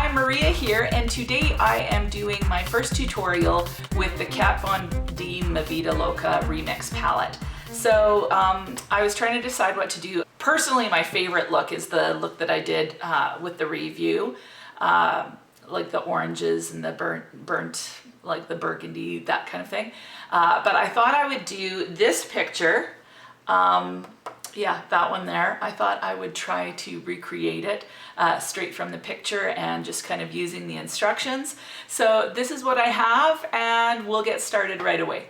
Hi, Maria here, and today I am doing my first tutorial with the Kat Von D Vida Loca Remix palette. So I was trying to decide what to do. Personally, my favorite look is the look that I did with the review, like the oranges and the burnt, like the burgundy, that kind of thing. But I thought I would do this picture. Yeah, that one there. I thought I would try to recreate it straight from the picture and just kind of using the instructions. So this is what I have, and we'll get started right away.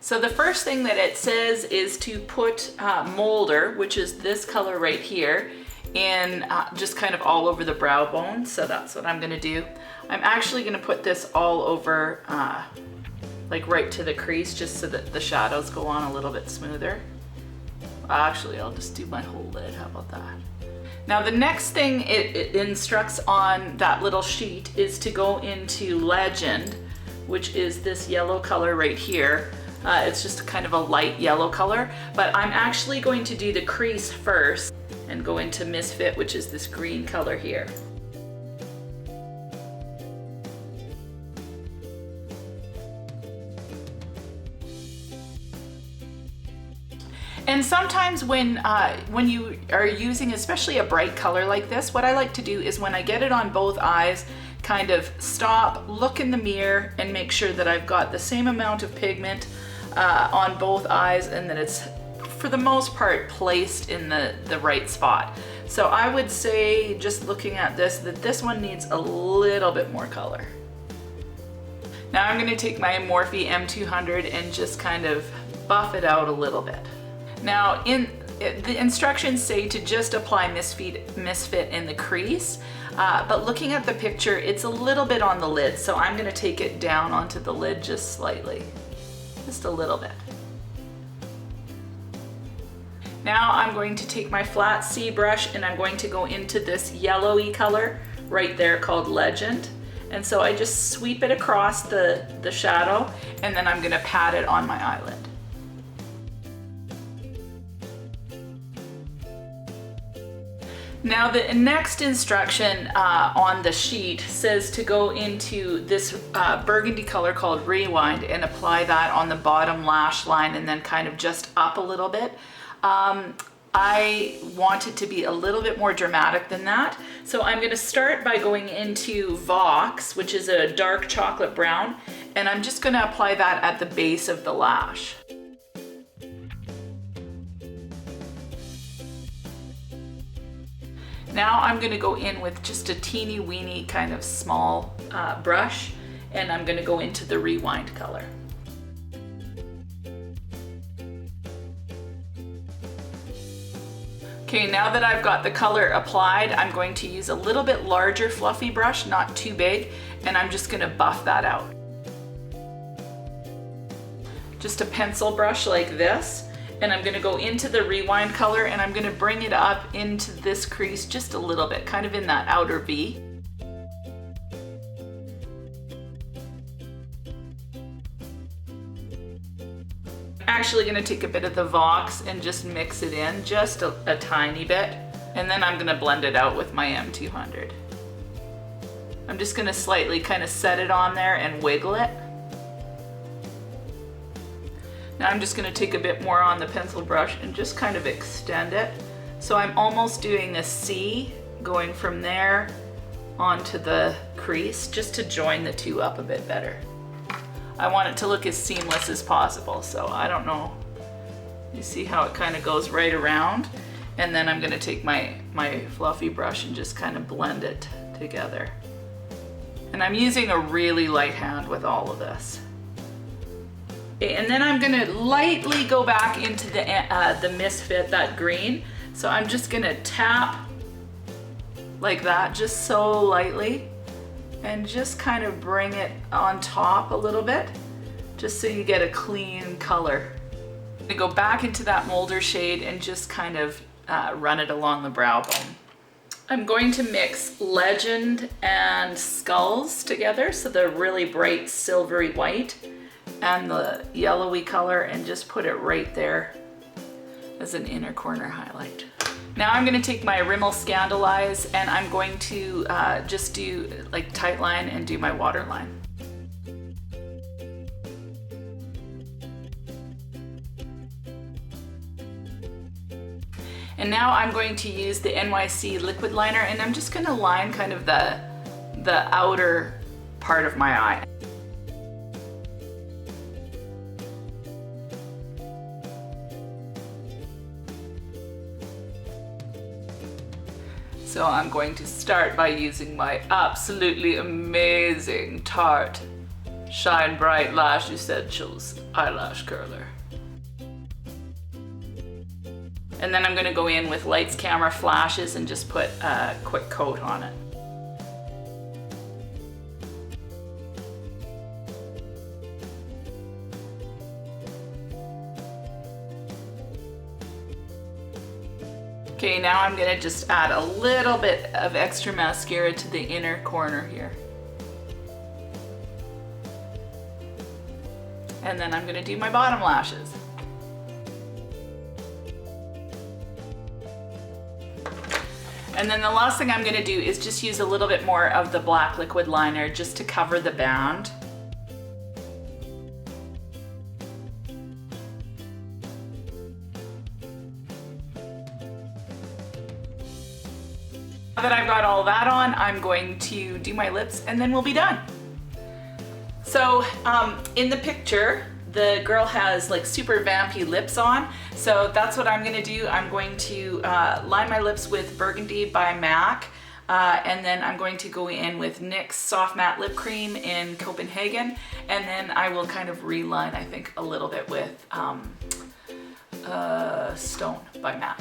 So the first thing that it says is to put molder, which is this color right here, in just kind of all over the brow bone. So that's what I'm gonna do. I'm actually gonna put this all over, like right to the crease, just so that the shadows go on a little bit smoother. Actually, I'll just do my whole lid. How about that? Now the next thing it instructs on that little sheet is to go into Legend, which is this yellow color right here. It's just kind of a light yellow color, but I'm actually going to do the crease first and go into Misfit, which is this green color here. And sometimes when you are using especially a bright color like this, what I like to do is when I get it on both eyes, kind of stop, look in the mirror, and make sure that I've got the same amount of pigment on both eyes and that it's, for the most part, placed in the right spot. So I would say, just looking at this, that this one needs a little bit more color. Now I'm going to take my Morphe M200 and just kind of buff it out a little bit. Now, the instructions say to just apply Misfit in the crease, but looking at the picture, it's a little bit on the lid, so I'm going to take it down onto the lid just slightly, just a little bit. Now I'm going to take my flat C brush and I'm going to go into this yellowy color right there called Legend. And so I just sweep it across the shadow, and then I'm going to pat it on my eyelid. Now the next instruction on the sheet says to go into this burgundy color called Rewind and apply that on the bottom lash line and then kind of just up a little bit. I want it to be a little bit more dramatic than that. So I'm gonna start by going into Vox, which is a dark chocolate brown, and I'm just gonna apply that at the base of the lash. Now I'm going to go in with just a teeny weeny kind of small brush, and I'm going to go into the Rewind color. Okay, now that I've got the color applied, I'm going to use a little bit larger fluffy brush, not too big, and I'm just going to buff that out. Just a pencil brush like this. And I'm gonna go into the Rewind color and I'm gonna bring it up into this crease just a little bit, kind of in that outer V. I'm actually gonna take a bit of the Vox and just mix it in just a tiny bit. And then I'm gonna blend it out with my M200. I'm just gonna slightly kind of set it on there and wiggle it. Now I'm just going to take a bit more on the pencil brush and just kind of extend it. So I'm almost doing a C going from there onto the crease just to join the two up a bit better. I want it to look as seamless as possible, so I don't know. You see how it kind of goes right around? And then I'm going to take my fluffy brush and just kind of blend it together. And I'm using a really light hand with all of this. Okay, and then I'm gonna lightly go back into the Misfit, that green. So I'm just gonna tap like that, just so lightly, and just kind of bring it on top a little bit, just so you get a clean color. I'm gonna go back into that Molder shade and just kind of run it along the brow bone. I'm going to mix Legend and Skulls together, so they're really bright silvery white, and the yellowy color, and just put it right there as an inner corner highlight. Now I'm going to take my Rimmel Scandaleyes and I'm going to just do like tight line and do my waterline. And now I'm going to use the NYC liquid liner and I'm just going to line kind of the outer part of my eye. So I'm going to start by using my absolutely amazing Tarte Shine Bright Lash Essentials eyelash curler. And then I'm going to go in with lights, camera, flashes and just put a quick coat on it. Okay, now I'm going to just add a little bit of extra mascara to the inner corner here. And then I'm going to do my bottom lashes. And then the last thing I'm going to do is just use a little bit more of the black liquid liner just to cover the band. Now that I've got all that on, I'm going to do my lips and then we'll be done. So in the picture, the girl has like super vampy lips on. So that's what I'm gonna do. I'm going to line my lips with Burgundy by MAC. And then I'm going to go in with NYX Soft Matte Lip Cream in Copenhagen. And then I will kind of reline, I think, a little bit with Stone by MAC.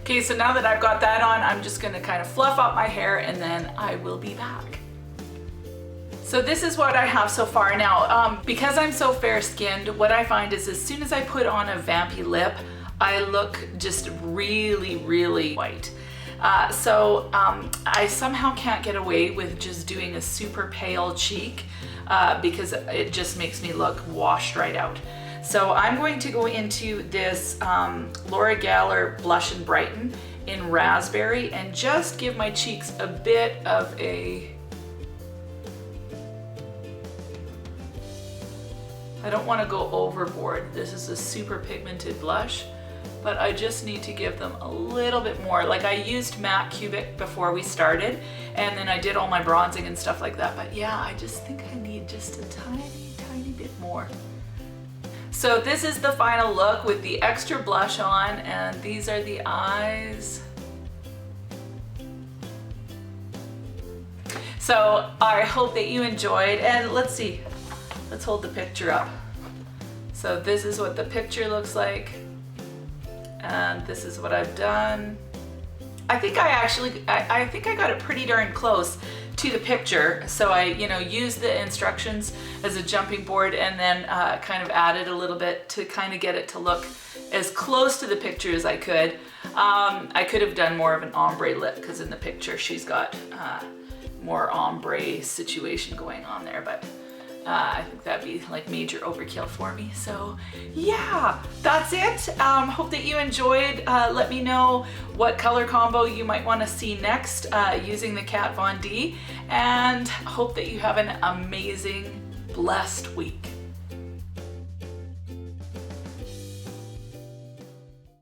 Okay, so now that I've got that on, I'm just gonna kind of fluff up my hair and then I will be back. So this is what I have so far. Now, because I'm so fair-skinned, what I find is as soon as I put on a vampy lip, I look just really, really white. So I somehow can't get away with just doing a super pale cheek because it just makes me look washed right out. So I'm going to go into this Laura Geller Blush and Brighten in Raspberry and just give my cheeks a bit of a... I don't want to go overboard. This is a super pigmented blush, but I just need to give them a little bit more. Like I used MAC Cubic before we started, and then I did all my bronzing and stuff like that. But yeah, I just think I need just a tiny, tiny bit more. So this is the final look with the extra blush on, and these are the eyes. So I hope that you enjoyed, and let's see, let's hold the picture up. So this is what the picture looks like, and this is what I've done. I think I think I got it pretty darn close to the picture. So I, used the instructions as a jumping board and then kind of added a little bit to kind of get it to look as close to the picture as I could. I could have done more of an ombre lip because in the picture she's got more ombre situation going on there, but I think that'd be like major overkill for me. So yeah, that's it. Hope that you enjoyed. Let me know what color combo you might want to see next using the Kat Von D, and hope that you have an amazing, blessed week.